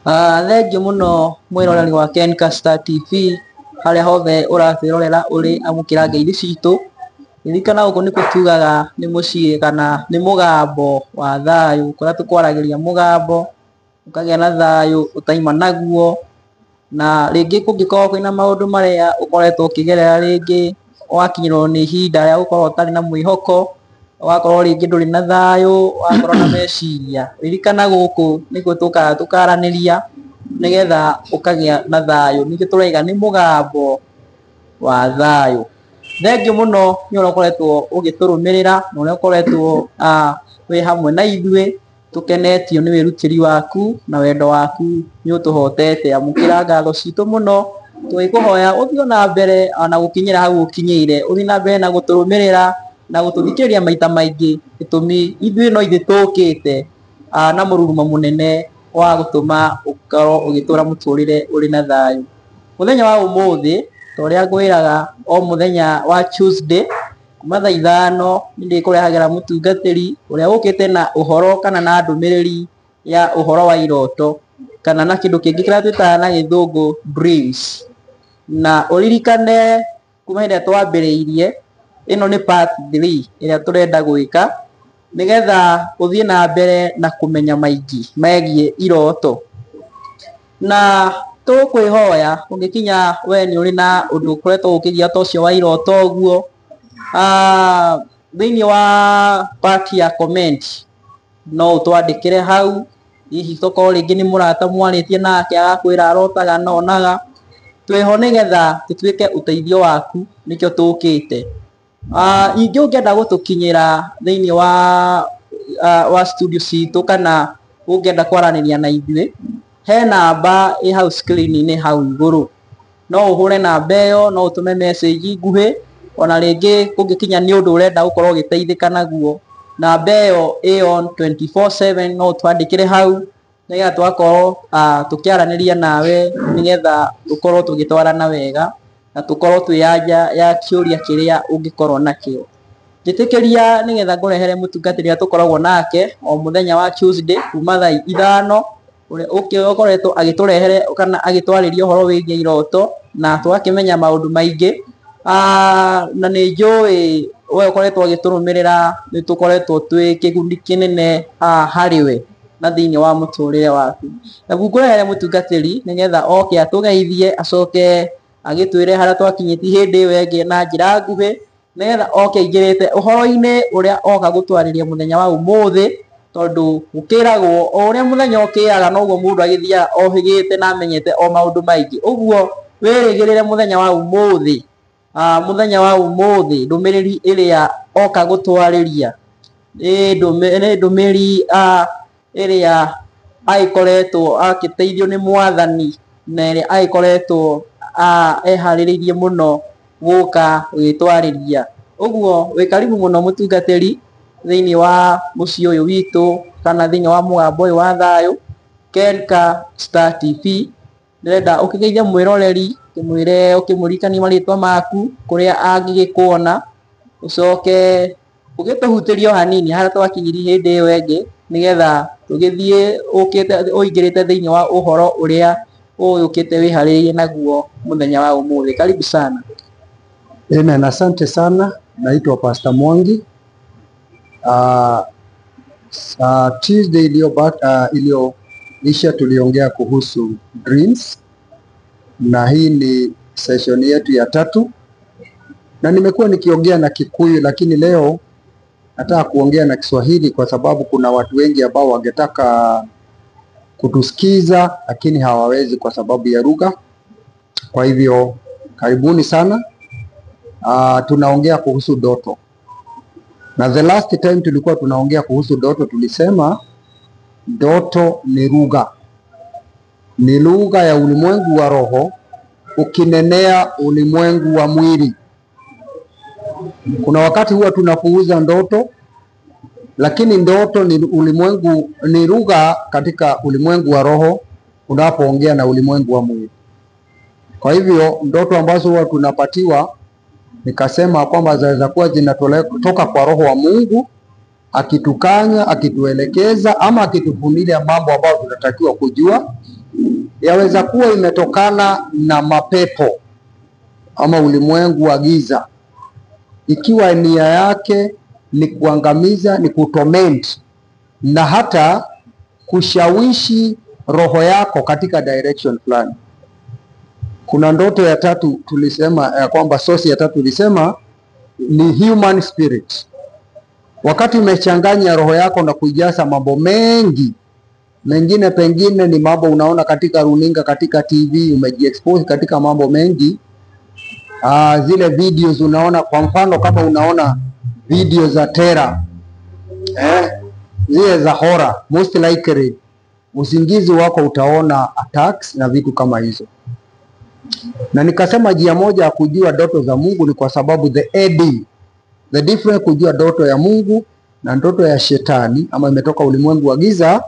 Thengio muno mwiroreri wa Kenka Star TV haria hothe uratwirorera uri amukira ngeithĩ citũ. Ririkana gũkũ nĩkuo tugaga nĩ mũciĩ kana nĩ mũgambo wa thayũ, kũrĩa tũkwaragĩria mũgambo ũkagĩa na thayũ ũtaima naguo. Na rĩngĩ kũngĩkorwo kwĩna maũndũ marĩa ũkoretwo ũkĩgerera, rĩngĩ wakinyĩrwo nĩ ihinda rĩa gũkorwo ũtarĩ na mwĩhoko, wakorwo rĩngĩ ndũrĩ na thayũ, wakorwo na meciria, ririkana gũkũ nĩkuo tũkaga tũkaranĩria nĩgetha ũkagĩa na thayũ. Ningĩ tũrauga nĩ mũgambo wa thayũ. Thengio mũno nĩ ũrĩa ũkoretwo ũgĩtũrũmĩrĩra na ũrĩa ũkoretwo wĩ hamwe na ithuĩ. Tũkenetio nĩ wĩrutĩri waku na wendo waku nĩ ũtũhotete. Amũkĩra ngatho citũ mũno, tũgĩkũhoya ũthiĩ na mbere na gũkinyĩra hau ũkinyĩire, ũthiĩ na mbere na gũtũrũmĩrĩra na gũtũthikĩrĩria maita maingĩ, gĩtũmi ithuĩ no ithuĩ tũkĩte na mũrurumo mũnene wa gũtũma ũkorwo ũgĩtũra mũtũrĩre ũrĩ na thayũ. Mũthenya wa ũmũthĩ ta ũrĩa ngwĩraga o mũthenya wa Tuesday kuma thaa 5 nĩndĩkũrehagĩra mũtungatĩri ũrĩa ũkĩte na ũhoro kana na ndũmĩrĩri ya ũhoro wa iroto, kana na kĩndũ kĩngĩ kĩrĩa twĩtaga na gĩthũngũ dreams. Na ũririkane kuma hĩndĩ ĩrĩa twambĩrĩirie, ĩno nĩ part 3 ĩrĩa tũrenda gwĩka nĩgetha ũthiĩ na mbere na kũmenya maingĩ megiĩ iroto. Na tũkwĩhoya ũngĩkinya we nĩ ũrĩ na ũndũ ũkoretwo ũkĩgia ta ũcio wa iroto ũguo, thĩinĩ wa part ya comment no ũtwandĩkĩre hau. Hihi tokorwo rĩngĩ nĩ mũrata mwarĩtie nake agakwĩra arotaga na onaga, twĩho nĩgetha tũtuĩke ũteithio waku, nĩkĩo tũkĩte. Ningĩ ũngĩenda gũtũkinyĩra thĩinĩ wa studio citũ kana ũngĩenda kwaranĩria na ithuĩ, he namba ĩ hau screen-inĩ hau igũrũ. No ũhũre namba ĩyo, no ũtũme message nguhĩ, ona rĩngĩ kũngĩkinya nĩ ũndũ ũrenda gũkorwo ũgĩteithĩka naguo, namba ĩyo ĩ on 24/7, no ũtwandĩkĩre hau nĩgetha tũgakorwo tũkĩaranĩria nawe nĩgetha tũkorwo tũgĩtwarana wega na tũkorwo twĩ anja ya kĩũria kĩrĩa ũngĩkorwo nakĩo. Njĩtĩkĩria nĩgetha ngũrehere mũtungatĩri ũrĩa tũkoragwo nake o mũthenya wa Tuesday kuma thaa 5, ũrĩa ũkoretwo agĩtũrehere kana agĩtwarĩria ũhoro wĩgiĩ iroto na tũgakĩmenya maũndũ maingĩ. Na nĩ njũĩ we ũkoretwo ũgĩtũrũmĩrĩra, nĩ tũkoretwo twĩ kĩguni kĩnene harĩ we na thĩinĩ wa mũtũrĩre waku. Naguo ngũrehere mũtungatĩri nĩgetha oke atũgeithie, acoke agĩtwĩre harĩa twakinyĩtie hĩndĩ ĩyo ĩngĩ na njĩra nguhĩ, nĩgetha oke aingĩrĩte ũhoro-inĩ ũrĩa oka gũtwarĩria mũthenya wa ũmũthĩ. Tondũ gũkĩragwo o ũrĩa mũthenya ũkĩaga noguo mũndũ agĩthiaga ohĩgĩte na amenyete o maũndũ maingĩ. Ũguo wĩrĩgĩrĩre mũthenya wa ũmũthĩ, mũthenya wa ũmũthĩ ndũmĩrĩri ĩrĩa oka gũtwarĩria nĩ ndũmĩrĩri ĩrĩa agĩkoretwo agĩteithio nĩ Mwathani na ĩrĩa agĩkoretwo eharĩrĩirie mũno gũka gwĩtwarĩria. Ũguo wĩ karibu mũno mũtungatĩri thĩinĩ wa mũciĩ ũyũ witũ kana thĩinĩ wa mũgambo ũyũ wa thayũ, Kenka Star TV. Ndĩrenda ũkĩgeithie mwĩroreri, ũkĩmwĩre, ũkĩmũririkania marĩtwa maku kũrĩa angĩgĩkuona, ũcoke ũgĩtũhutĩrie o hanini harĩa twakinyirie hĩndĩ ĩyo ĩngĩ, nĩgetha tũgĩthiĩ ũingĩrĩte thĩinĩ wa ũhoro ũrĩa ũgĩũkĩte wĩharĩrĩirie naguo mũthenya wa ũmũthĩ. Karibu sana. Amen, asante sana. Naitwa Pastor Mwangi. Tuesday iliyoisha tuliongea kuhusu dreams, na hii ni session yetu ya 3, na nimekuwa nikiongea na Kikuyu, lakini leo nataka kuongea na Kiswahili kwa sababu kuna watu wengi ambao wangetaka kutusikiza lakini hawawezi kwa sababu ya lugha. Kwa hivyo karibuni sana. Tunaongea kuhusu ndoto. Na the last time tulikuwa tunaongea kuhusu ndoto, tulisema ndoto ni lugha. Ni lugha ya ulimwengu wa roho ukinenea ulimwengu wa mwili. Kuna wakati huwa tunapuuza ndoto, lakini ndoto ni ulimwengu, ni lugha katika ulimwengu wa roho unapoongea na ulimwengu wa mwili. Kwa hivyo ndoto ambazo huwa tunapatiwa, nikasema kwamba zaweza kuwa zinatoka kwa roho wa Mungu akitukanya, akituelekeza ama akitufunulia mambo ambayo tunatakiwa kujua, yaweza kuwa imetokana na mapepo ama ulimwengu wa giza, ikiwa nia yake ni kuangamiza, ni kutorment na hata kushawishi roho yako katika direction fulani. Kuna ndoto ya tatu tulisema ya kwamba source ya tatu tulisema ni human spirit. Wakati umechanganya roho yako na kuijaza mambo mengi, mengine pengine ni mambo unaona katika runinga, katika TV, umejiexpose katika mambo mengi. Zile videos unaona, kwa mfano kama unaona video za terror, zile za horror, most likely usingizi wako utaona attacks na vitu kama hizo. Na nikasema njia moja ya kujua ndoto za Mungu ni kwa sababu the difference kujua ndoto ya Mungu na ndoto ya shetani ama imetoka ulimwengu wa giza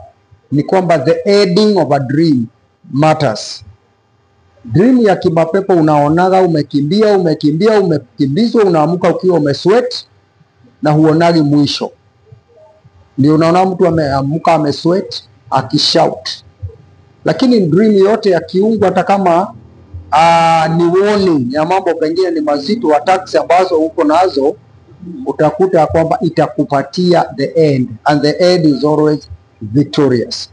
ni kwamba the ending of a dream matters. Dream ya kimapepo unaonaga umekimbizwa, unaamka ukiwa umesweat na huonagi mwisho. Ndio unaona mtu ameamka amesweat akishout. Lakini dream yote ya kiungu, hata kama ni warning ya mambo pengine ni mazito, attacks ambazo uko nazo, utakuta kwamba itakupatia the end, and the end is always victorious.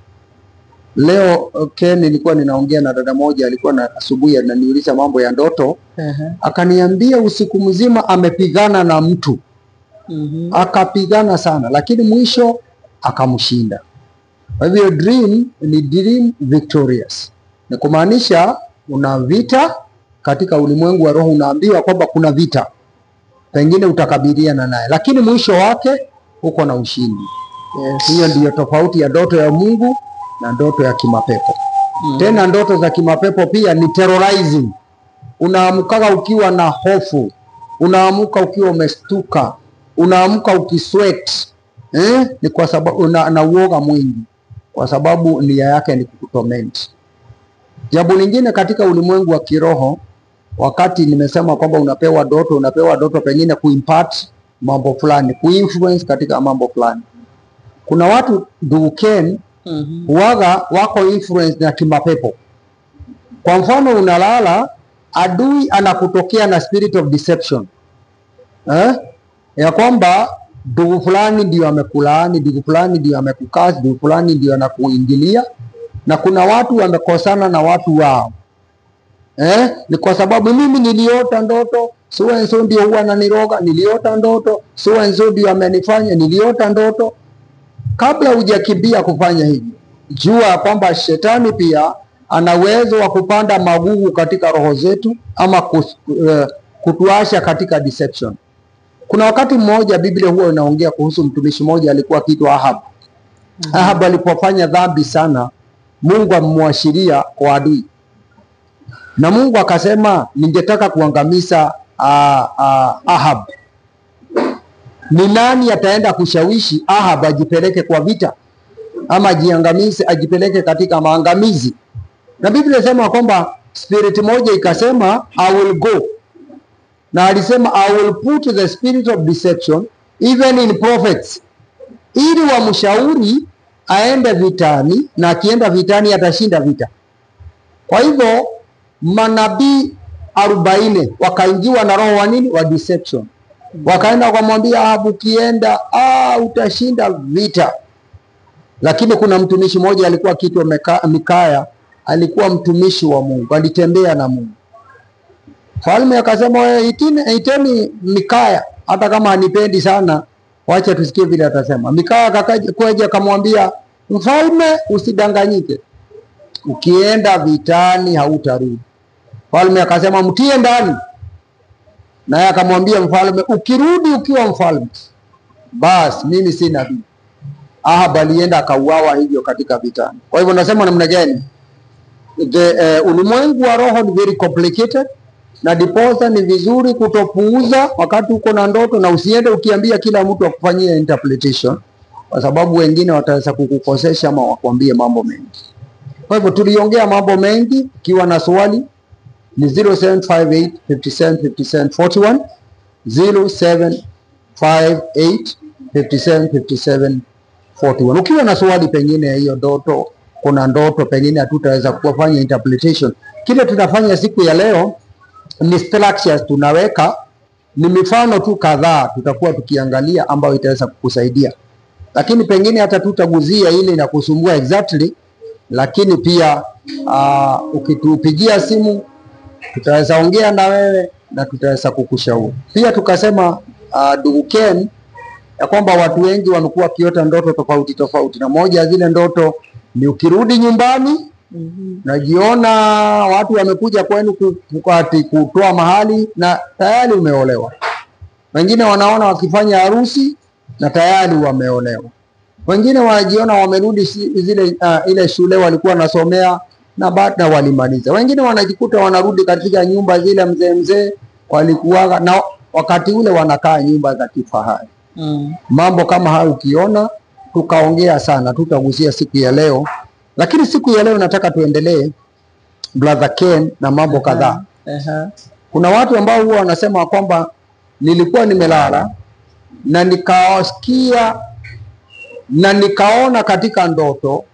Leo Ken, nilikuwa ninaongea na dada moja, alikuwa na asubuhi ananiuliza mambo ya ndoto. Akaniambia usiku mzima amepigana na mtu, akapigana sana, lakini mwisho akamshinda. Kwa hivyo dream ni dream victorious, ni kumaanisha una vita katika ulimwengu wa roho, unaambiwa kwamba kuna vita, pengine utakabiliana naye, lakini mwisho wake uko na ushindi. Hiyo ndiyo tofauti ya ndoto ya Mungu na ndoto ya kimapepo. Tena ndoto za kimapepo pia ni terrorizing. Unaamka ukiwa na hofu, unaamka ukiwa umestuka, unaamka ukisweat, ni kwa sababu na uoga mwingi, kwa sababu nia yake ni kukutorment. Jambo lingine katika ulimwengu wa kiroho, wakati nimesema kwamba unapewa ndoto pengine kuimpart mambo fulani, kuinfluence katika mambo fulani. Kuna watu Ken, huwaga wako influence na kimapepo. Kwa mfano unalala, adui anakutokea na spirit of deception, ya kwamba ndugu fulani ndio amekulaani, ndugu fulani ndio amekukazi, ndugu fulani ndio anakuingilia. Na kuna watu wamekosana na watu wao, ni kwa sababu mimi niliota ndoto, so and so ndio huwa ananiroga, niliota ndoto, so and so ndio amenifanya, niliota ndoto. Kabla hujakimbia kufanya hivyo, jua kwamba shetani pia ana uwezo wa kupanda magugu katika roho zetu ama kutuasha katika deception. Kuna wakati mmoja Biblia huwa inaongea kuhusu mtumishi mmoja alikuwa akiitwa Ahab. Ahab alipofanya dhambi sana, Mungu amwashiria kwa adui, na Mungu akasema ningetaka kuangamiza Ahab. Ni nani ataenda kushawishi Ahab ajipeleke kwa vita ama ajiangamize, ajipeleke katika maangamizi? Na Biblia inasema kwamba spirit moja ikasema I will go, na alisema I will put the spirit of deception even in prophets, ili wamshauri aende vitani, na akienda vitani atashinda vita. Kwa hivyo manabii 40 wakaingiwa na roho wa nini? Wa deception. Wakaenda wakamwambia Ahabu, ukienda utashinda vita. Lakini kuna mtumishi mmoja alikuwa kiitwa Mikaya, alikuwa mtumishi wa Mungu, alitembea na Mungu. Mfalme akasema, wewe iteni Mikaya, hata kama hanipendi sana, wacha tusikie vile atasema. Mikaya akaja akamwambia mfalme, usidanganyike, ukienda vitani hautarudi. Mfalme akasema mtie ndani, naye akamwambia mfalme, ukirudi ukiwa mfalme, basi mimi si nabii. Ahab alienda akauawa hivyo katika vitani. Kwa hivyo nasema namna gani? Ulimwengu wa roho ni very complicated, na diposa ni vizuri kutopuuza wakati uko na ndoto, na usiende ukiambia kila mtu akufanyie interpretation, kwa sababu wengine wataweza kukukosesha ama wakwambie mambo mengi. Kwa hivyo tuliongea mambo mengi. Ukiwa na swali ni 0758 57 57 41, 0758 57 57 41. Ukiwa na swali pengine hiyo ndoto kuna ndoto pengine hatutaweza kufanya interpretation. Kile tutafanya siku ya leo ni structures tunaweka, ni mifano tu kadhaa tutakuwa tukiangalia ambayo itaweza kukusaidia, lakini pengine hata tutaguzia ile inakusumbua exactly, lakini pia ukitupigia simu tutaweza ongea na wewe na tutaweza kukushauri. Pia tukasema ndugu Ken, ya kwamba watu wengi wamekuwa kiota ndoto tofauti tofauti, na moja ya zile ndoto ni ukirudi nyumbani najiona watu wamekuja kwenu kutoa mahali na tayari umeolewa. Wengine wanaona wakifanya harusi na tayari wameolewa. Wengine wanajiona wamerudi ile shule walikuwa nasomea na baada walimaliza. Wengine wanajikuta wanarudi katika nyumba zile mzee walikuwa na wakati ule wanakaa nyumba za kifahari. Mambo kama hayo ukiona, tukaongea sana, tutagusia siku ya leo. Lakini siku ya leo nataka tuendelee Brother Ken na mambo kadhaa. Kuna watu ambao huwa wanasema kwamba nilikuwa nimelala na nikasikia na nikaona katika ndoto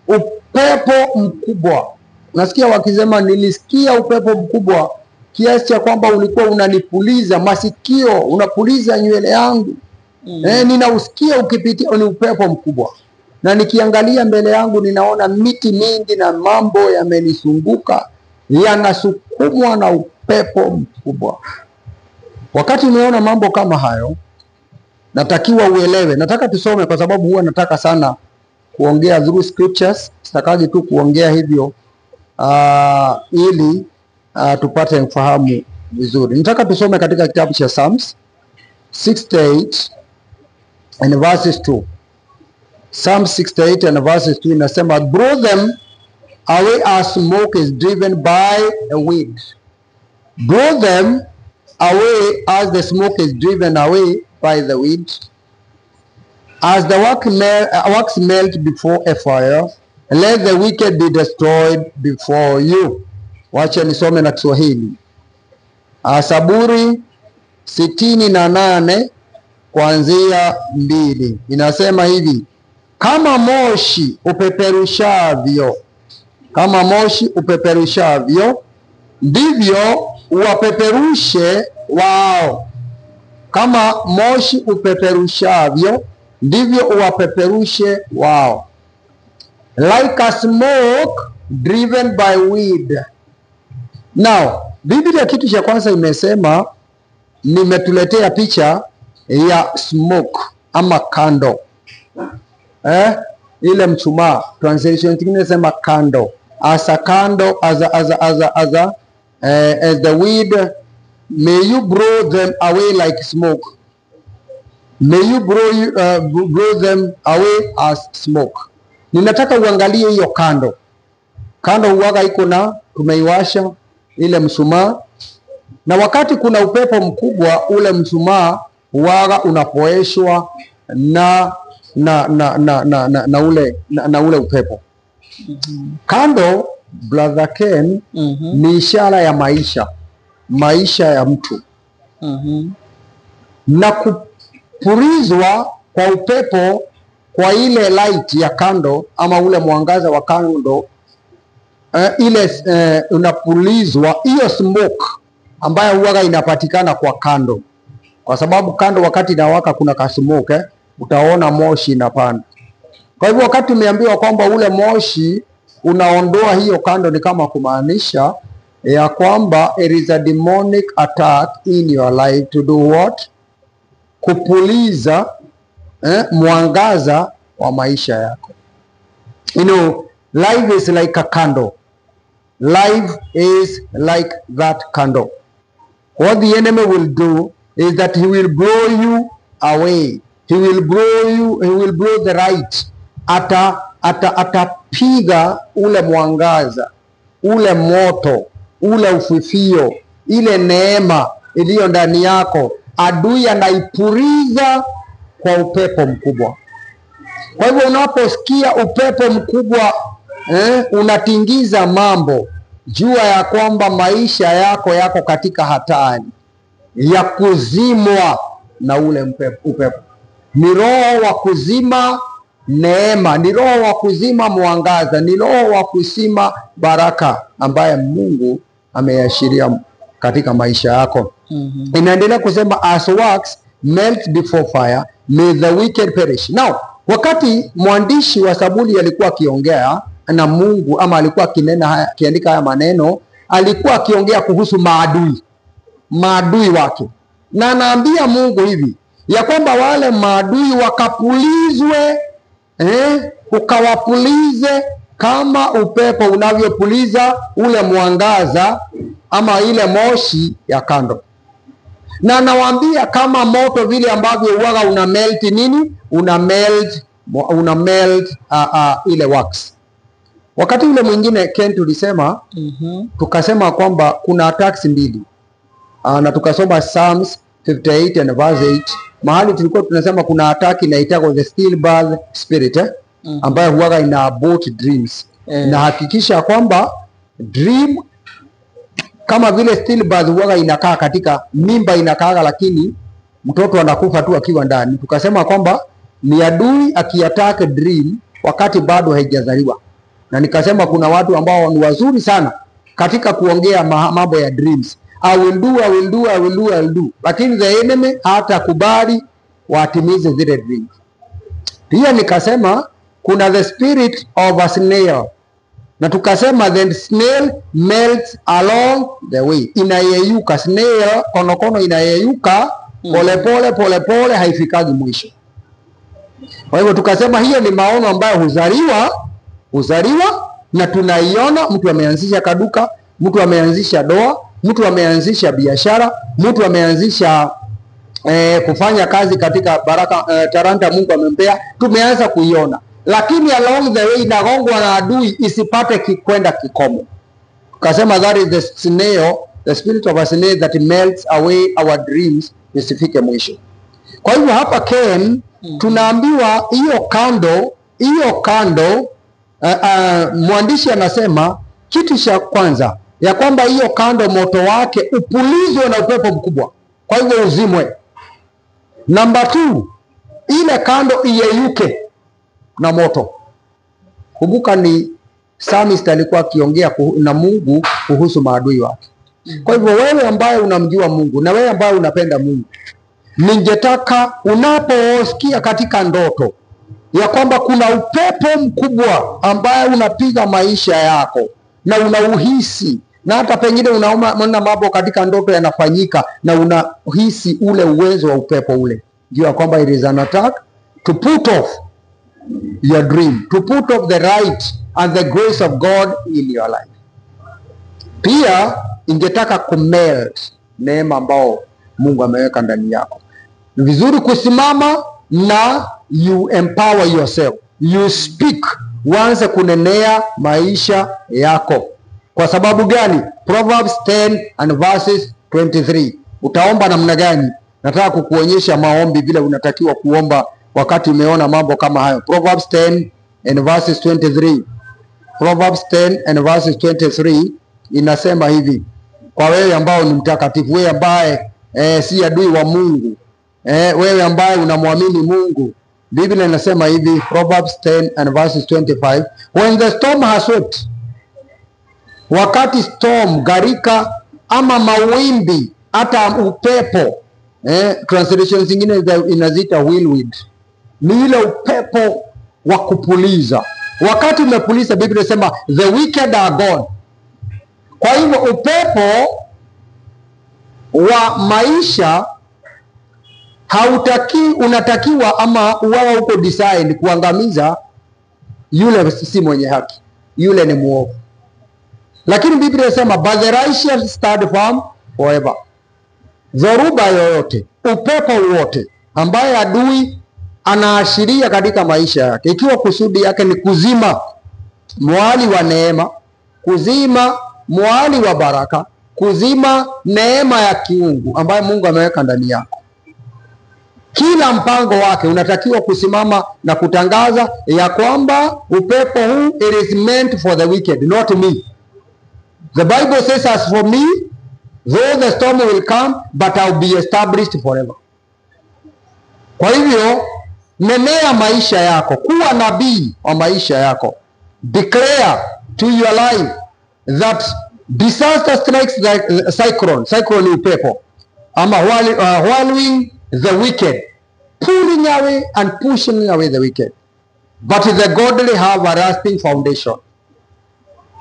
upepo mkubwa. Nasikia wakisema nilisikia upepo mkubwa kiasi cha kwamba ulikuwa unanipuliza masikio, unapuliza nywele yangu. Ninausikia ukipitia, ni upepo mkubwa. Na nikiangalia mbele yangu ninaona miti mingi na mambo yamenizunguka yanasukumwa na upepo mkubwa. Wakati umeona mambo kama hayo, natakiwa uelewe. Nataka tusome kwa sababu huwa nataka sana kuongea through scriptures. Sitakaji tu kuongea hivyo ili tupate mfahamu vizuri. Nataka tusome katika kitabu cha Psalms 68 and verses 2. Psalm 68 and verses 2 inasema, blow them away as smoke is driven by a wind. Blow them away as the smoke is driven away by the wind. As the wax melt before a fire, let the wicked be destroyed before you. Wacha nisome na Kiswahili. Zaburi 68 kuanzia 2 inasema hivi: kama moshi upeperushavyo, kama moshi upeperushavyo, ndivyo uwapeperushe wao. Kama moshi upeperushavyo, ndivyo uwapeperushe wao. Like a smoke driven by wind. Now, Biblia kitu cha kwanza imesema, nimetuletea picha ya smoke ama kando. Ile mchumaa, translation nyingine inasema kando. As a candle, as the wind, may you blow them away like smoke. May you blow them away as smoke. Ninataka uangalie hiyo kando. Kando huwaga iko na tumeiwasha ile mshumaa, na wakati kuna upepo mkubwa ule mshumaa huwaga unapoeshwa na ule upepo. Kando, Brother Ken, ni ishara ya maisha ya mtu. Na kupulizwa kwa upepo kwa ile light ya kando ama ule mwangaza wa kando, ile unapulizwa, hiyo smoke ambayo huwaga inapatikana kwa kando, kwa sababu kando wakati inawaka kuna ka smoke, utaona moshi inapanda. Kwa hivyo wakati umeambiwa kwamba ule moshi unaondoa hiyo kando, ni kama kumaanisha ya kwamba it is a demonic attack in your life to do what? Kupuliza mwangaza wa maisha yako. You know, life is like a candle. Life is like that candle. What the enemy will do is that he will blow you away. He will blow the light. Atapiga ule mwangaza, ule moto, ule ufifio, ile neema iliyo ndani yako, adui anaipuriza kwa upepo mkubwa. Kwa hivyo unaposikia upepo mkubwa unatingiza mambo, jua ya kwamba maisha yako yako katika hatari ya kuzimwa na ule upepo. Ni roho wa kuzima neema, ni roho wa kuzima mwangaza, ni roho wa kuzima baraka ambaye Mungu ameashiria katika maisha yako. Inaendelea kusema as wax melt before fire, may the wicked perish. Now, wakati mwandishi wa Zaburi alikuwa akiongea na Mungu, ama alikuwa akiandika haya maneno, alikuwa akiongea kuhusu maadui wake, na anaambia Mungu hivi ya kwamba wale maadui wakapulizwe, ukawapulize kama upepo unavyopuliza ule mwangaza ama ile moshi ya kando. Na anawaambia kama moto vile ambavyo uwaga una melt nini, una melt ile wax. Wakati ule mwingine Ken tulisema tukasema kwamba kuna attacks mbili, na tukasoma Psalms 58 and verse 8, mahali tulikuwa tunasema kuna attack inaitwa the stillbirth spirit, ambayo huwaga ina abort dreams. Na hakikisha kwamba dream kama vile stillbirth huwaga inakaa katika mimba, inakaa lakini mtoto anakufa tu akiwa ndani. Tukasema kwamba ni adui akiattack dream wakati bado haijazaliwa. Na nikasema kuna watu ambao ni wazuri sana katika kuongea mambo ya dreams. I will do. Lakini the enemy hata kubali watimize zile dreams. Pia nikasema kuna the spirit of a snail. Na tukasema the snail melts along the way. Inayeyuka snail, konokono inayeyuka pole, haifikagi mwisho. Kwa hivyo tukasema hiyo ni maono ambayo huzaliwa na tunaiona. Mtu ameanzisha kaduka, mtu ameanzisha doa, mtu ameanzisha biashara, mtu ameanzisha kufanya kazi katika talanta Mungu amempea, tumeanza kuiona. Lakini along the way inagongwa na adui isipate kwenda kikomo. Tukasema that is the snail, the spirit of a snail that melts away our dreams, isifike mwisho. Kwa hivyo hapa Ken tunaambiwa hiyo kando mwandishi anasema kitu cha kwanza ya kwamba hiyo kando moto wake upulizwe na upepo mkubwa, kwa hivyo uzimwe. Number 2, ile kando iyeyuke na moto. Kumbuka ni Psalmist alikuwa akiongea na Mungu kuhusu maadui wake. Kwa hivyo wewe ambaye unamjua Mungu na wewe ambaye unapenda Mungu, ningetaka unaposikia katika ndoto ya kwamba kuna upepo mkubwa ambaye unapiga maisha yako na unauhisi, na hata pengine unaona mambo katika ndoto yanafanyika na unahisi ule uwezo wa upepo ule, jua kwamba it is an attack to put off your dream, to put off the right and the grace of God in your life. Pia ingetaka kumelt neema ambao Mungu ameweka ndani yako. Ni vizuri kusimama na you empower yourself, you speak, uanze kunenea maisha yako. Kwa sababu gani? Proverbs 10 and verses 23. Utaomba namna gani? Nataka kukuonyesha maombi vile unatakiwa kuomba wakati umeona mambo kama hayo. Proverbs 10 and verses 23. Proverbs 10 and verses 23 inasema hivi, kwa wewe ambao ni mtakatifu, wewe ambaye si adui wa Mungu, wewe ambaye unamwamini Mungu, Biblia inasema hivi, Proverbs 10 and verses 25, when the storm has swept, wakati storm, gharika ama mawimbi, hata upepo, translation zingine inazita whirlwind, ni ile upepo wa kupuliza. Wakati umepuliza, Biblia inasema the wicked are gone. Kwa hivyo upepo wa maisha unatakiwa ama uwawa uko design kuangamiza yule si mwenye haki, yule ni muovu. Lakini Biblia inasema but the righteous stand firm forever. Dhoruba yoyote, upepo wote ambaye adui anaashiria katika maisha yake, ikiwa kusudi yake ni kuzima mwali wa neema, kuzima mwali wa baraka, kuzima neema ya kiungu ambayo Mungu ameweka ndani yako, kila mpango wake unatakiwa kusimama na kutangaza ya kwamba upepo huu, it is meant for the wicked, not me. The Bible says as for me, though the storm will come, but I'll be established forever. Kwa hivyo Nenea maisha yako, kuwa nabii wa maisha yako. Declare to your life that disaster strikes the cyclone ni upepo, ama whirling the wicked, pulling away and pushing away the wicked, but the godly have a lasting foundation.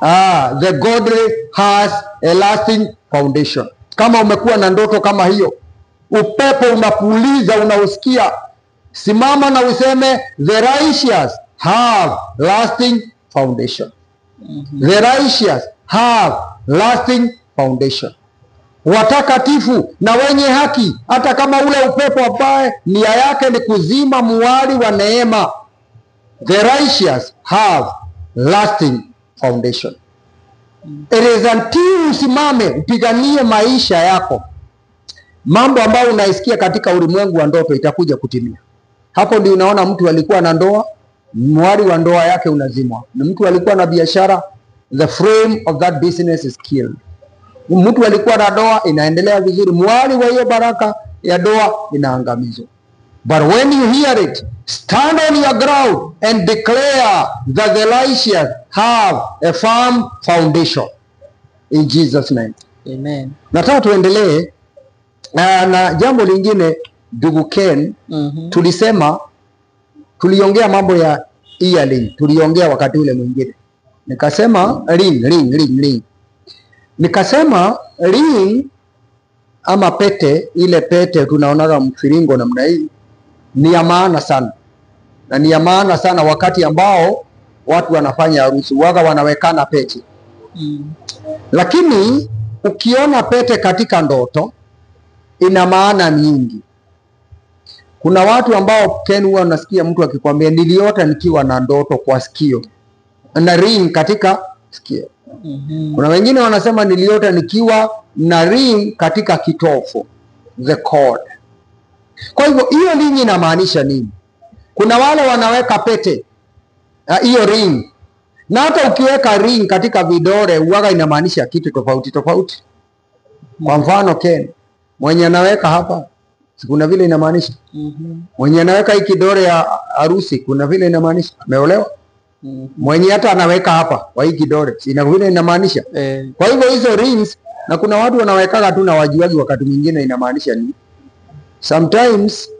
The godly has a lasting foundation. Kama umekuwa na ndoto kama hiyo, upepo unapuliza, unausikia, simama na useme the righteous have lasting foundation. The righteous have lasting foundation. Watakatifu na wenye haki, hata kama ule upepo ambaye nia yake ni kuzima muwali wa neema, the righteous have lasting foundation. It is until usimame upiganie maisha yako, mambo ambayo unaisikia katika ulimwengu wa ndoto itakuja kutimia. Hapo ndio unaona mtu alikuwa na ndoa, mwali wa ndoa yake unazimwa. Ni mtu alikuwa na biashara, the frame of that business is killed. Mtu alikuwa na ndoa inaendelea vizuri, mwali wa hiyo baraka ya ndoa inaangamizwa. But when you hear it, stand on your ground and declare that the righteous have a firm foundation. In Jesus' name. Amen. Nataka tuendelee na jambo lingine, ndugu Ken. Tuliongea mambo ya earring, tuliongea wakati ule mwingine. Nikasema ring. Nikasema ring ama pete, ile pete tunaonaga mfiringo namna hii, ni ya maana sana. Na ni ya maana sana wakati ambao watu wanafanya harusi, waga wanawekana pete. Lakini ukiona pete katika ndoto ina maana nyingi. Kuna watu ambao Ken, huwa unasikia mtu akikwambia niliota nikiwa na ndoto kwa sikio na ring katika sikio. Kuna wengine wanasema niliota nikiwa na ring katika kitofu, the cord. Kwa hivyo hiyo ring inamaanisha nini? Kuna wale wanaweka pete hiyo ring, na hata ukiweka ring katika vidole huwaga inamaanisha kitu tofauti tofauti. Kwa mfano Ken, mwenye anaweka hapa kuna vile inamaanisha. Mwenye anaweka hii kidole ya harusi kuna vile inamaanisha ameolewa. Mwenye hata anaweka hapa kwa hii kidole ina vile inamaanisha. Kwa hivyo hizo rings, na kuna watu wanawekaga tu na wajuaji wakati mwingine inamaanisha nini. Sometimes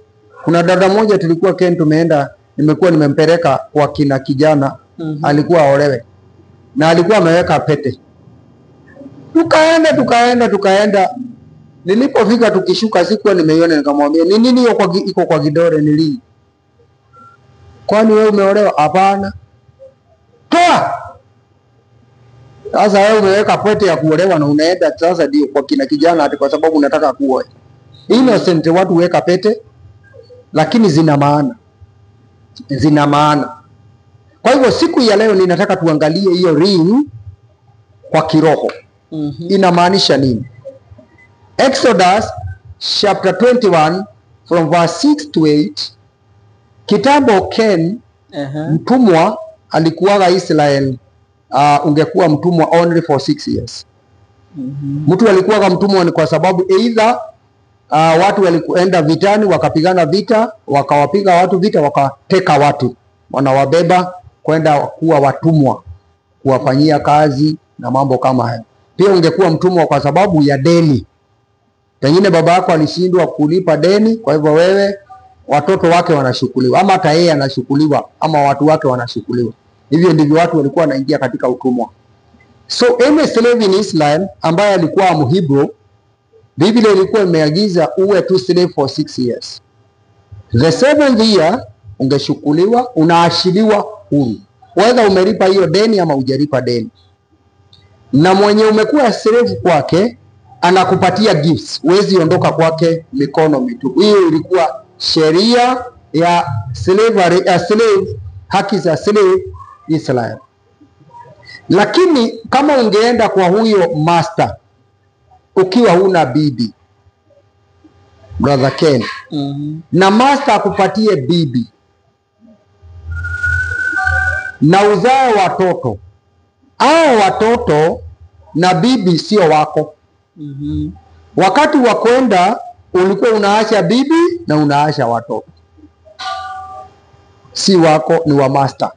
kuna dada moja tulikuwa Ken tumeenda, nimempeleka kwa kina kijana, alikuwa aolewe na alikuwa ameweka pete. Tukaenda. Nilipofika tukishuka sikuwa nimeiona, nikamwambia ni nini iko kwa kidole, ni nini? Kwani wewe umeolewa? Hapana. Toa. Sasa wewe umeweka pete ya kuolewa na unaenda sasa ndio kwa kina kijana ati kwa sababu unataka kuoa. Innocent watu weka pete, lakini zina maana. Kwa hivyo siku ya leo ninataka tuangalie hiyo ring kwa kiroho. Inamaanisha nini? Exodus chapter 21 from verse 6 to 8. Kitambo Ken, mtumwa alikuwaga Israel, ungekuwa mtumwa only for 6 years. Mtu alikuwaga mtumwa ni kwa sababu either watu walikuenda vitani, wakapigana vita, wakawapiga watu vita, wakateka watu, wanawabeba kwenda kuwa watumwa, kuwafanyia kazi na mambo kama hayo. Pia ungekuwa mtumwa kwa sababu ya deni. Pengine baba yako alishindwa kulipa deni, kwa hivyo wewe, watoto wake wanashukuliwa, ama hata yeye anashukuliwa, ama watu wake wanashukuliwa. Hivyo ndivyo watu walikuwa wanaingia katika utumwa. So any slave in Israel ambaye alikuwa Mhebrew, Biblia ilikuwa imeagiza uwe tu slave for 6 years. The 7th year ungeshukuliwa, unaashiliwa huru, whether umelipa hiyo deni ama hujalipa deni. Na mwenye umekuwa slave kwake anakupatia gifts, huwezi ondoka kwake mikono mitupu. Hiyo ilikuwa sheria ya slavery, haki za slave Israel. Lakini kama ungeenda kwa huyo master ukiwa huna bibi, brother Ken, na master akupatie bibi na uzae watoto, watoto na bibi sio wako. Wakati wa kwenda ulikuwa unaacha bibi na unaacha watoto. si wako, ni wa master.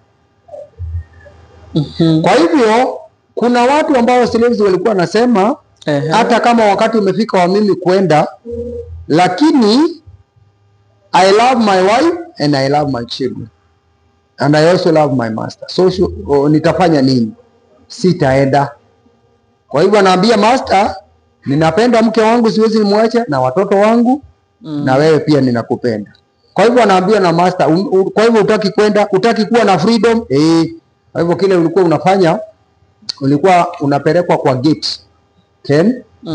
Kwa hivyo kuna watu ambao slaves walikuwa wanasema hata kama wakati umefika wa mimi kwenda, lakini I love my wife and I love my children and I also love my master, so nitafanya nini? Sitaenda. Kwa hivyo anaambia master, ninapenda mke wangu, siwezi nimwacha, na watoto wangu, na wewe pia ninakupenda. Kwa hivyo anaambia na master, kwa hivyo utaki kwenda, utaki kuwa na freedom? Kwa hivyo kile ulikuwa unafanya, ulikuwa unapelekwa kwa gate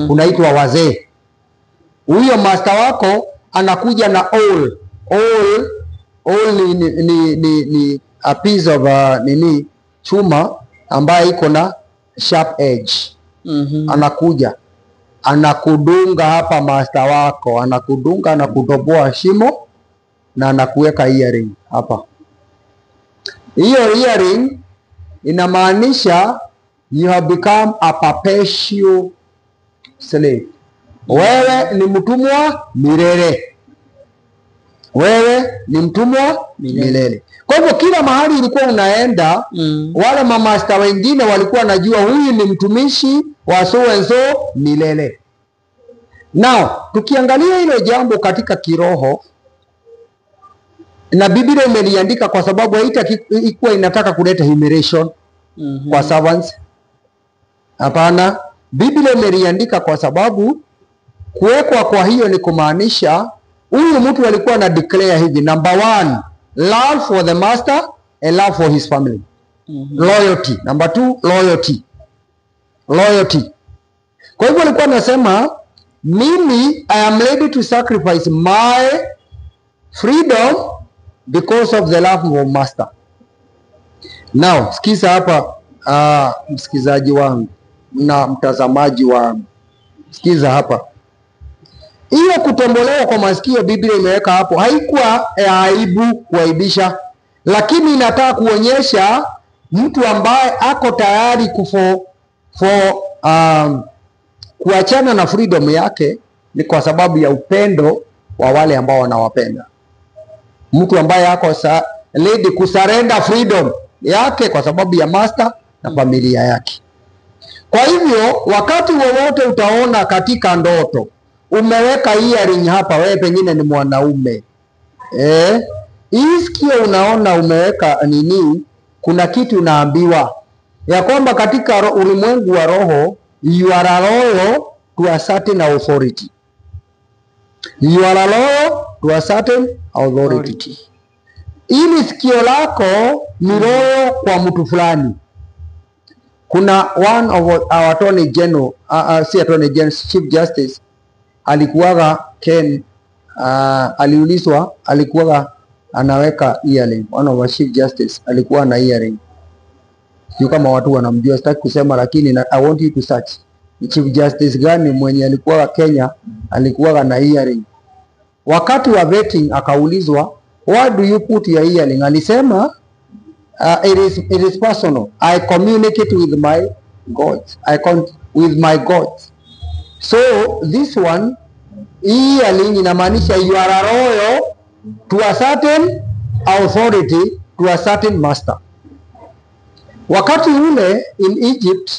unaitwa wazee. Huyo master wako anakuja na all ni a piece of chuma ambaye iko na sharp edge. Anakuja anakudunga hapa, master wako anakudunga, anakutoboa shimo na anakuweka earring hapa. Hiyo earring inamaanisha you have become a perpetual slave. Wewe ni mtumwa milele. Wewe ni mtumwa milele. Kwa hivyo kila mahali ulikuwa unaenda, wale mamasta wengine walikuwa najua huyu ni mtumishi wa so and so milele. Now, tukiangalia hilo jambo katika kiroho, na Biblia imeliandika kwa sababu haitakuwa inataka kuleta humiliation kwa servants. Hapana, Biblia imeliandika kwa sababu kuwekwa kwa hiyo ni kumaanisha huyu mtu alikuwa na declare hivi: number 1, love for the master and love for his family. Loyalty. Number 2, loyalty. Kwa hivyo alikuwa anasema, mimi I am ready to sacrifice my freedom because of the love of master. Now, sikiza hapa msikizaji wangu na mtazamaji wangu, sikiza hapa. Hiyo kutombolewa kwa masikio Biblia imeweka hapo, haikuwa aibu kuaibisha, lakini inataka kuonyesha mtu ambaye ako tayari kuachana na freedom yake ni kwa sababu ya upendo wa wale ambao wanawapenda. Mtu ambaye ako ready kusurrender freedom yake kwa sababu ya master na familia yake. Kwa hivyo wakati wowote utaona katika ndoto umeweka earring hapa, wewe pengine ni mwanaume, hii sikio unaona umeweka nini, kuna kitu unaambiwa ya kwamba katika ulimwengu wa roho, you are loyal to a certain authority. You are loyal to a certain authority. Ili sikio lako ni loyal kwa mtu fulani. Kuna one of our attorney general, si attorney general, chief justice, alikuwaga aliulizwa, alikuwaga anaweka earring. One of our chief justice alikuwa na earring. Sio kama watu wanamjua, sitaki kusema, lakini I want you to search. Chief justice gani mwenye alikuwa Kenya alikuwa na earring. Wakati wa vetting akaulizwa, what do you put your earring? Alisema it is personal. I communicate with my God. With my God. So this one, earring inamaanisha you are loyal to a certain authority, to a certain master. Wakati ule in Egypt,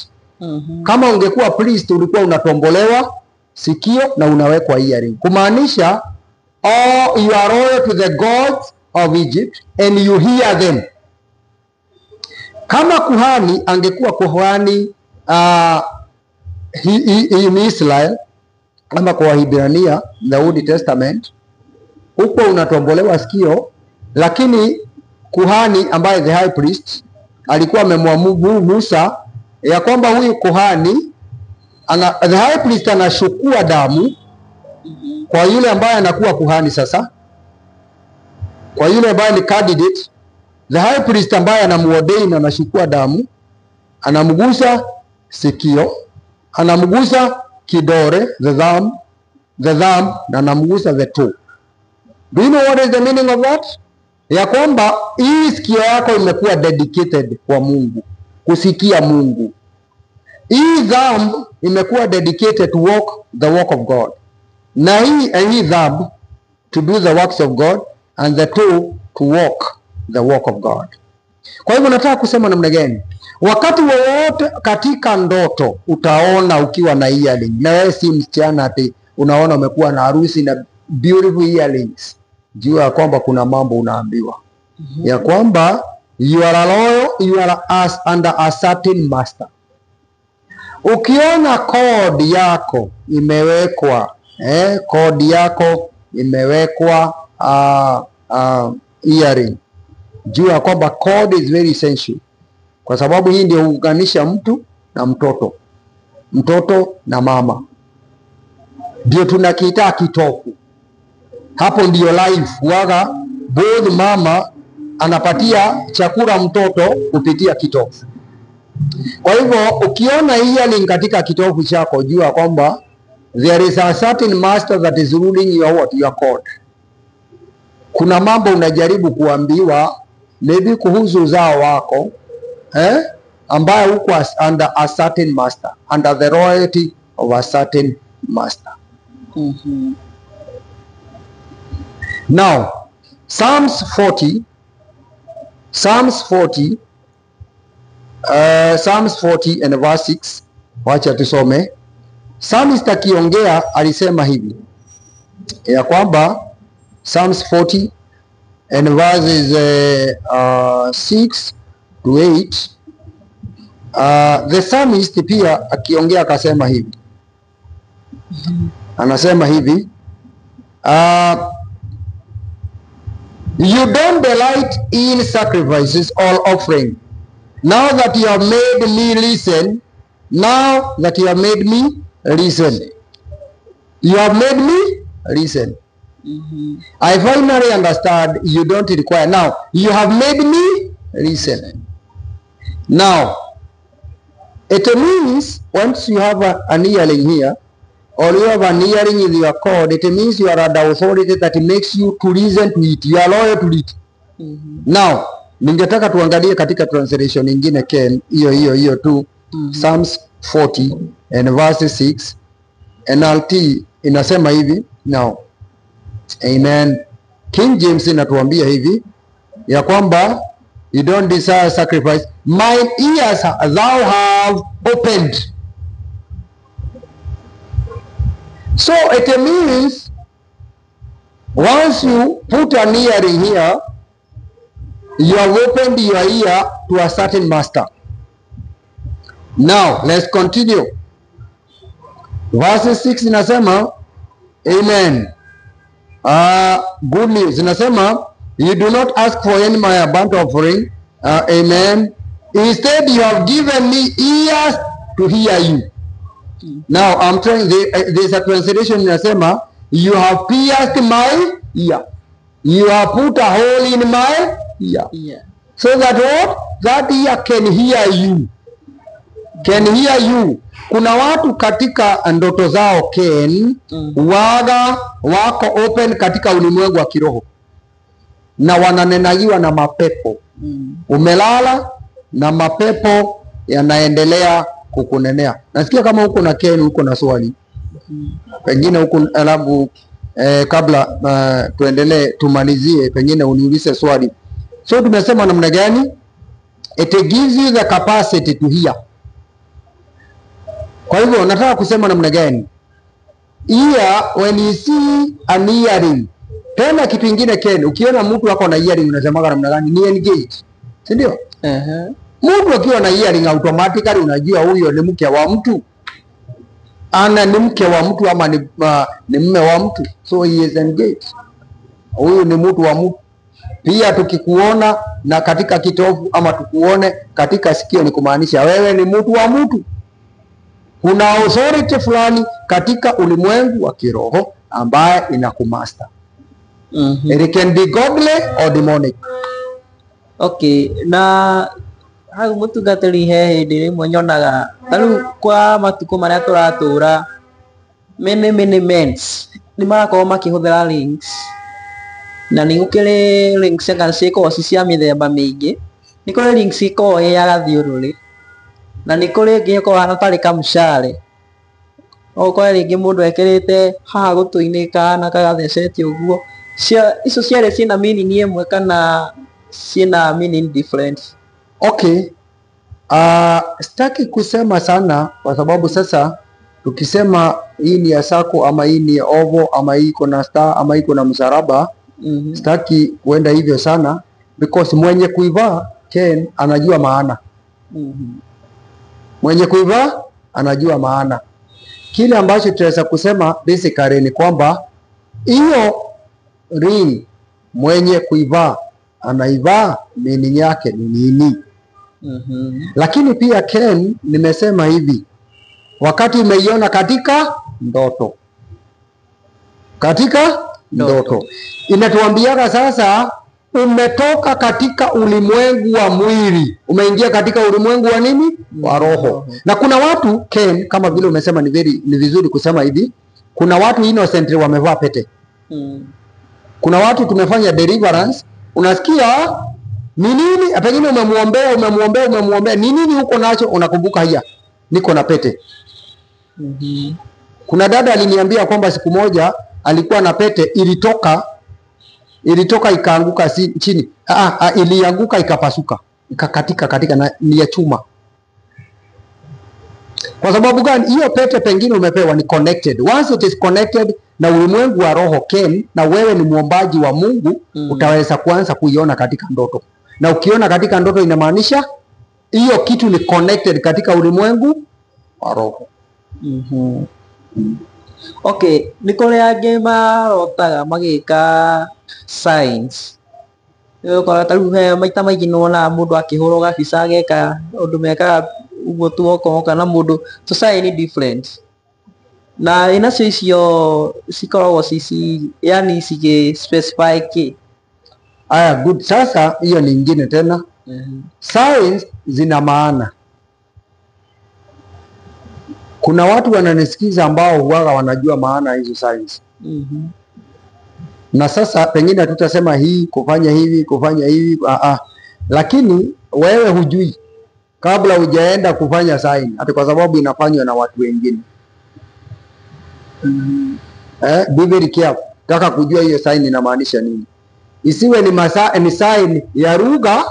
kama ungekuwa priest ulikuwa unatombolewa sikio na unawekwa earring, kumaanisha you are loyal to the gods of Egypt and you hear them. Kama kuhani angekuwa kuhani in Israel ama kwa Wahibrania, the Old Testament, huko unatombolewa sikio, lakini kuhani ambaye the high priest alikuwa amemwamuru Musa ya kwamba huyu kuhani the high priest anashukua damu kwa yule ambaye anakuwa kuhani. Sasa kwa yule ambaye ni candidate, the high priest ambaye anamuordain anashukua damu, anamgusa sikio, anamgusa kidore, the thumb, na anamgusa the toe. Do you know what is the meaning of that? Ya kwamba hii sikio yako imekuwa dedicated kwa Mungu, kusikia Mungu. Hii thumb imekuwa dedicated to walk the walk of God. Na hii thumb to do the works of God, and the toe to walk the work of God. Kwa hivyo nataka kusema namna gani? Wakati wowote katika ndoto utaona ukiwa na earring, na wewe si msichana ati unaona umekuwa na harusi na beautiful earrings, jua ya kwamba kuna mambo unaambiwa ya kwamba you are loyal, you are under a certain master. Ukiona kodi yako imewekwa kodi yako imewekwa earring, jua kwamba code is very essential, kwa sababu hii ndio huunganisha mtu na mtoto, mtoto na mama, ndio tunakiita kitofu. Hapo ndio life waga, both mama anapatia chakula mtoto kupitia kitofu. Kwa hivyo ukiona earring katika kitofu chako, jua kwamba there is a certain master that is ruling your code. Kuna mambo unajaribu kuambiwa maybe kuhusu uzao wako ambaye uko under a certain master, under the royalty of a certain master. Now Psalms 40 and verse 6, wacha tusome. Psalmist akiongea alisema hivi ya kwamba Psalms 40 and verses 6 to 8, the psalmist pia akiongea akasema hivi, anasema hivi, you don't delight in sacrifices or offering. Now that you have made me listen, now that you have made me listen, you have made me listen. I finally understand you don't require. Now you have made me listen. Now it means once you have an earring here, or you have an earring in your cord, it means you are under authority that makes you to listen to it. You are loyal to it. Now ningetaka tuangalie katika translation nyingine Ken, hiyo tu, Psalms 40 and verse 6, NLT inasema hivi. Now amen, King James inatuambia hivi ya kwamba you don't desire sacrifice, mine ears thou have opened. So it means once you put an earring here, you have opened your ear to a certain master. Now let's continue. Verse 6 inasema amen, good news inasema you do not ask for any my burnt offering, amen, instead you have given me ears to hear you. Now I'm trying, there's a translation inasema you have pierced my ear, you have put a hole in my ear, so that what, that ear can hear you, can hear you. Kuna watu katika ndoto zao Ken, waga wako open katika ulimwengu wa kiroho na wananenagiwa na mapepo. Umelala na mapepo yanaendelea kukunenea. Nasikia kama huko na Ken, huko na swali pengine huko, alafu kabla tuendelee tumalizie, pengine uniulize swali. So tumesema namna gani? It gives you the capacity to hear. Kwa hivyo nataka kusema namna gani? Ear, when you see an earring. Tena kitu kingine Ken, ukiona mtu wako na earring unasemaga namna gani? Ni engage, si ndio? Mtu akiwa na earring automatically unajua huyo ni mke wa mtu, ana ni mke wa mtu ama ni mume wa mtu, so he is engaged. Huyu ni mtu wa mtu. Pia tukikuona na katika kitovu ama tukuone katika sikio, ni kumaanisha wewe ni mtu wa mtu. Kuna authority fulani katika ulimwengu wa kiroho ambaye inakumaster. It can be godly or demonic. Okay, na hau mutungatiri he hindi rimwe nyonaga taru kwa matuko maria turatura many mens ni marakorwo makihuthira links, na ni gukiri links cia cikorwo cia mithemba mingi. Ni kuri links ikorwo ya gathiururi, na ni kuri ingi ikorwo hana tari kamucare, okore ringi mundu ekirite haha gutu-ini kana kagathecetio uguo. Icio ciarĩ ciĩna meaning ĩmwe kana sina meaning different. Okay. Sitaki kusema sana kwa sababu sasa tukisema hii ni ya sako ama hii ni ovo ama hii iko na star ama iko na msalaba, sitaki kuenda hivyo sana because mwenye kuivaa Ken anajua maana. Mwenye kuivaa anajua maana. Kile ambacho tunaweza kusema basically ni kwamba hiyo ring mwenye kuivaa anaivaa meaning yake ni nini? Lakini pia Ken, nimesema hivi, wakati umeiona katika ndoto, inatuambiaga sasa umetoka katika ulimwengu wa mwili, umeingia katika ulimwengu wa nini? Wa roho. Na kuna watu Ken, kama vile umesema, ni vizuri kusema hivi, kuna watu innocent wamevaa pete. Kuna watu tumefanya deliverance, unasikia ni nini? Pengine umemuombea, ni nini huko nacho? Unakumbuka haya, niko na pete. Kuna dada aliniambia kwamba siku moja alikuwa na pete, ilitoka ikaanguka chini. Ilianguka ikapasuka, ikakatika na ni ya chuma. Kwa sababu gani? Hiyo pete pengine umepewa ni connected. Once it is connected na ulimwengu wa roho Ken, na wewe ni muombaji wa Mungu, utaweza kuanza kuiona katika ndoto. Na ukiona katika ndoto inamaanisha hiyo kitu ni connected katika ulimwengu wa roho. Okay, nikole age marotaga magika signs. Kwa taru he maita maingĩ nona mũndũ akĩhũrwo gabica ageka ũndũ meka uguo tuoko kana mũndũ to sign different. Na inacio icio cikoragwo yani sige specify ki. Good. Sasa hiyo ni nyingine tena. Signs zina maana. Kuna watu wananisikiza ambao huwaga wanajua maana hizo signs. Na sasa pengine tutasema hii kufanya hivi. Lakini wewe hujui kabla hujaenda kufanya sign, hata kwa sababu inafanywa na watu wengine. Be very careful. Taka kujua hiyo sign inamaanisha nini. Isiwe ni sign ya lugha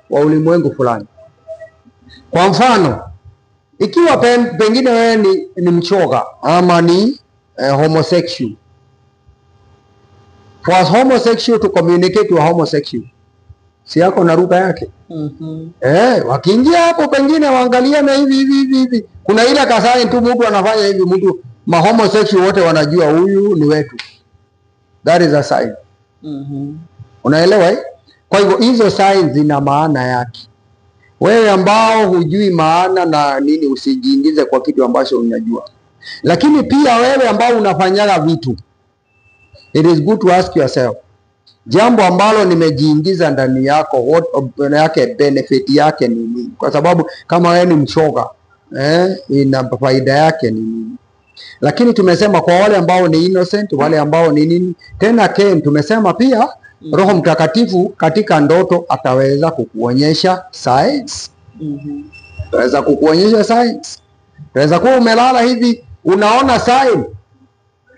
wa ulimwengu fulani. Kwa mfano, ikiwa pengine wewe ni mchoga ama ni homosexual. For a homosexual to communicate to a homosexual, si yako na lugha yake. Wakiingia hapo pengine waangalia na hivi. Kuna ile kasai tu mtu anafanya hivi, mtu ma homosexual wote wanajua huyu ni wetu. That is a sign. Unaelewa eh? Kwa hivyo hizo signs zina maana yake. Wewe ambao hujui maana na nini, usijiingize kwa kitu ambacho unajua. Lakini pia wewe ambao unafanyaga vitu, it is good to ask yourself, jambo ambalo nimejiingiza ndani yako, what yake benefit yake ni nini? Kwa sababu kama wewe ni mchoga, ina faida yake ni nini? Lakini tumesema kwa wale ambao ni innocent, wale ambao ni nini? Tena Ken, tumesema pia Roho Mtakatifu katika ndoto ataweza kukuonyesha signs. Ataweza kukuonyesha signs. Ataweza kuwa umelala hivi unaona sign.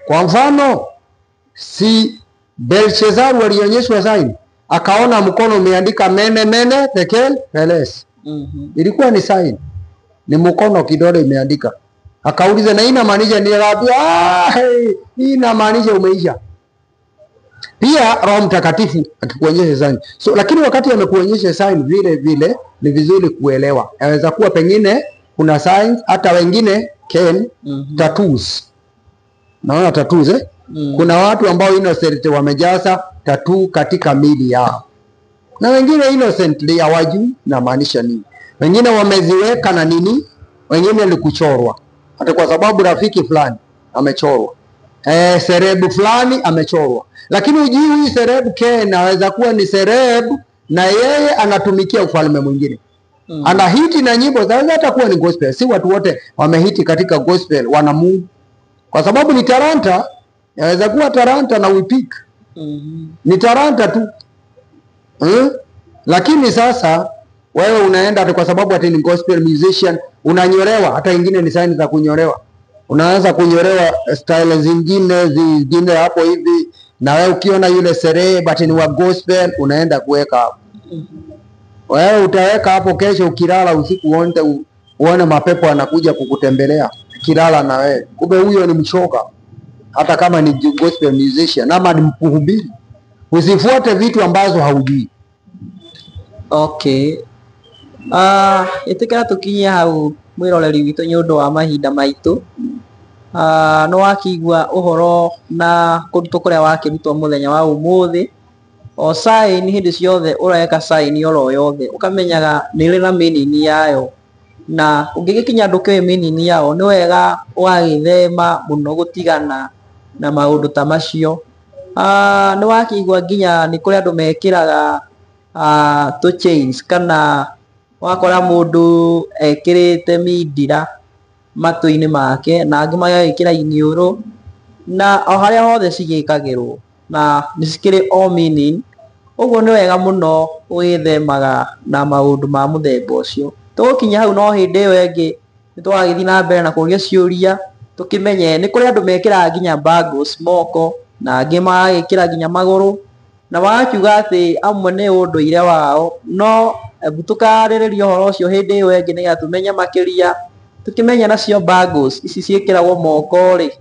Kwa mfano, si Belshazzar walionyeshwa sign, akaona mkono umeandika mene tekel peles. Ilikuwa ni sign, ni mkono kidole imeandika. Akauliza na inamaanisha nini? Hii inamaanisha umeisha. Pia Roho Mtakatifu akikuonyesha sign. So lakini wakati amekuonyesha sign vile ni vizuri kuelewa. Inaweza kuwa pengine kuna signs, hata wengine Ken, tattoos. Naona tattoos Kuna watu ambao innocent wamejaza tattoo katika mili yao. Na wengine innocently hawajui na maanisha nini. Wengine wameziweka na nini? Wengine ni kuchorwa. Hata kwa sababu rafiki fulani amechorwa. Serebu fulani amechorwa. Lakini ujui huyu serebu anaweza kuwa ni serebu na yeye anatumikia ufalme mwingine. Anahiti na nyimbo zaweza hata kuwa ni gospel. Si watu wote wamehiti katika gospel wana Mungu. Kwa sababu ni talanta, yaweza kuwa talanta na wipik. Ni talanta tu. Lakini sasa wewe unaenda kwa sababu ati ni gospel musician, unanyolewa, hata ingine ni sign za kunyolewa. Unaanza kunyolewa style zingine hapo hivi, na wewe ukiona yule serehe but ni wa gospel unaenda kuweka hapo. Wewe utaweka hapo kesho, ukilala usiku uone mapepo anakuja kukutembelea kilala na wewe, kumbe huyo ni mshoga, hata kama ni gospel musician ama ni mhubiri. Usifuate vitu ambazo haujui. Okay. Itikira tukinyia hau mwiroreri witu ni undu wa mahinda maitu. No wakigua uhoro na kundu kuria wakirutwo muthenya wa umuthi, o sign hindi ciothe ureka sign oro yothe ukamenyaga ni ri na meaning yayo, na ungigikinya nduke meaning yao ni wega wagithema muno gutigana na maundu ta macio. Ni wakigua nginya ni kuri andu mekiraga to chains, kana wakora mundu ekirite mindira matu-ini make na angi magekira iniuru, na o haria hothe cigikagirwo na nisikiri all meaning. Uguo ni wega muno withemaga na maundu ma muthemba ucio. Tugikinya hau no hindi iyo ingi nitwagithii na mbere na kuria ciuria tukimenye ni kuri andu mekiraga nginya bangles moko na angi magekira nginya maguru, na wakiuga ati amwe ni unduire wao. No tukaririria uhoro ucio hindi iyo ingi nigetha tumenye makiria, tukimenya nacio bangles ici ciikiragwo moko ri,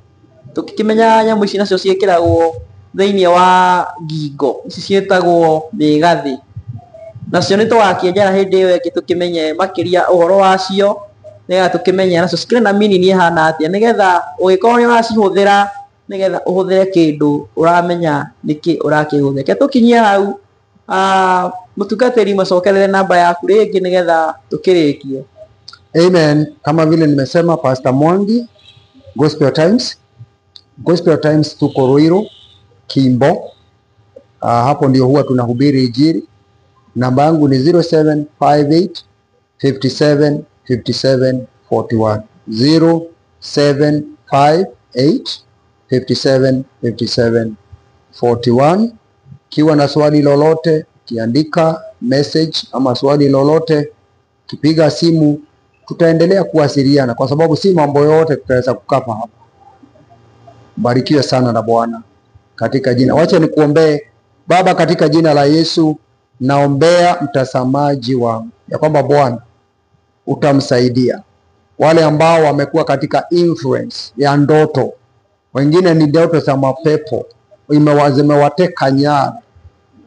tukimenya nyamu ici nacio ciikiragwo thiini wa ngingo, ici cietagwo migathi, nacio ni tugakienjera hindi iyo ingi tukimenye makiria uhoro wacio, nigetha tukimenya nacio cikiri na meaning ihana atia, nigetha ugikorwo ni uracihuthira nigetha uhuthire kindu uramenya niki urakihuthira. Ke tukinyia hau mutungatiri macokerere namba yaku ringi nigetha tukirikie. Amen. Kama vile nimesema, Pastor Mwangi, Gospel Times. Gospel Times tuko Ruiru, Kimbo. Hapo ndio huwa tunahubiri Injili. Namba yangu ni 0758 57 57 41. 0758 57 57 41. Kiwa na swali lolote, kiandika message ama swali lolote, kipiga simu, tutaendelea kuwasiliana, kwa sababu si mambo yote tutaweza kukapa hapa. Barikiwe sana na Bwana katika jina. Wacha nikuombee. Baba, katika jina la Yesu naombea mtazamaji wangu ya kwamba Bwana utamsaidia wale ambao wamekuwa katika influence ya ndoto. Wengine ni ndoto za mapepo zimewateka nyara,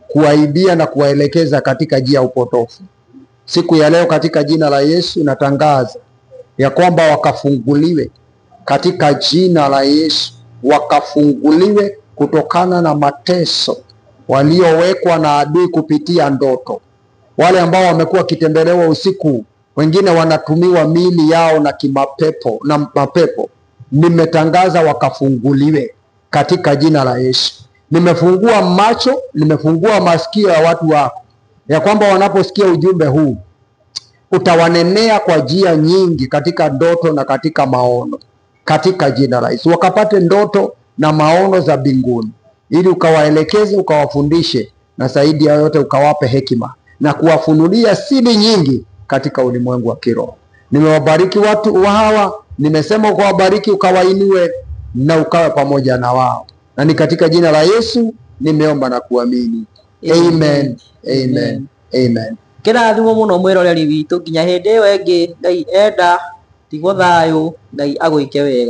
kuwaibia na kuwaelekeza katika njia ya upotofu. Siku ya leo katika jina la Yesu natangaza ya kwamba wakafunguliwe katika jina la Yesu, wakafunguliwe kutokana na mateso waliowekwa na adui kupitia ndoto. Wale ambao wamekuwa kitembelewa usiku, wengine wanatumiwa mili yao na kimapepo na mapepo, nimetangaza wakafunguliwe katika jina la Yesu. Nimefungua macho, nimefungua masikio ya watu wako, ya kwamba wanaposikia ujumbe huu utawanenea kwa njia nyingi katika ndoto na katika maono, katika jina la Yesu. Wakapate ndoto na maono za mbinguni, ili ukawaelekeze, ukawafundishe, na zaidi ya yote ukawape hekima na kuwafunulia siri nyingi katika ulimwengu wa kiroho. Nimewabariki watu hawa, nimesema ukawabariki, ukawainue na ukawe pamoja na wao, na ni katika jina la Yesu nimeomba na kuamini. Amen. Amen. Amen. Kirathimo muno mwiroreri witu nginya hindi iyo ingi, Ngai enda tigwo thayu, Ngai agwike wega.